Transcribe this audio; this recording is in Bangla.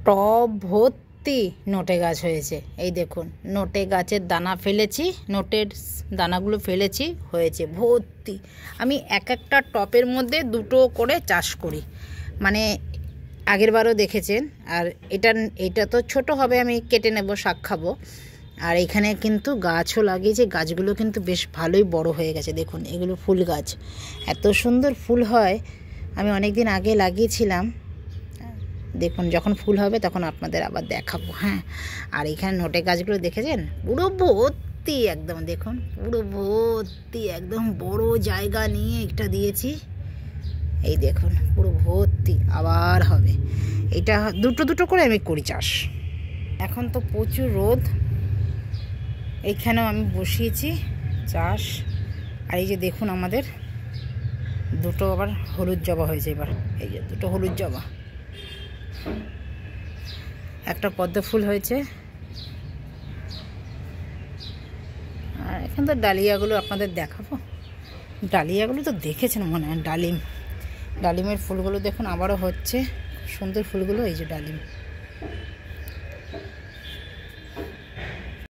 টব ভর্তি নোটে গাছ হয়েছে। এই দেখুন, নোটে গাছের দানা ফেলেছি, নোটের দানাগুলো ফেলেছি, হয়েছে ভর্তি। আমি এক একটা টপের মধ্যে দুটো করে চাষ করি, মানে আগের বারও দেখেছেন। আর এটা তো ছোট হবে, আমি কেটে নেব, শাক খাবো। আর এখানে কিন্তু গাছও লাগিয়েছি, গাছগুলো কিন্তু বেশ ভালোই বড় হয়ে গেছে। দেখুন, এগুলো ফুল গাছ, এত সুন্দর ফুল হয়। আমি অনেক দিন আগে লাগিয়েছিলাম, দেখুন যখন ফুল হবে তখন আপনাদের আবার দেখাবো। হ্যাঁ, আর এখানে নোটে গাছগুলো দেখেছেন, পুরো ভর্তি একদম। দেখুন পুরো ভর্তি, একদম বড় জায়গা নিয়ে একটা দিয়েছি। এই দেখুন পুরো ভর্তি, আবার হবে। এটা দুটো দুটো করে আমি করি চাষ। এখন তো প্রচুর রোদ, এইখানেও আমি বসিয়েছি চাষ। আর এই যে দেখুন, আমাদের দুটো আবার হলুদ জবা হয়েছে এবার। এই যে দুটো হলুদ জবা, একটা পদ্ম ফুল হয়েছে। আর এখন তো ডালিয়াগুলো আপনাদের দেখাবো। ডালিয়াগুলো তো দেখেছেন মনে হয়। ডালিমের ফুলগুলো দেখুন আবারও হচ্ছে, সুন্দর ফুলগুলো। এই যে ডালিম।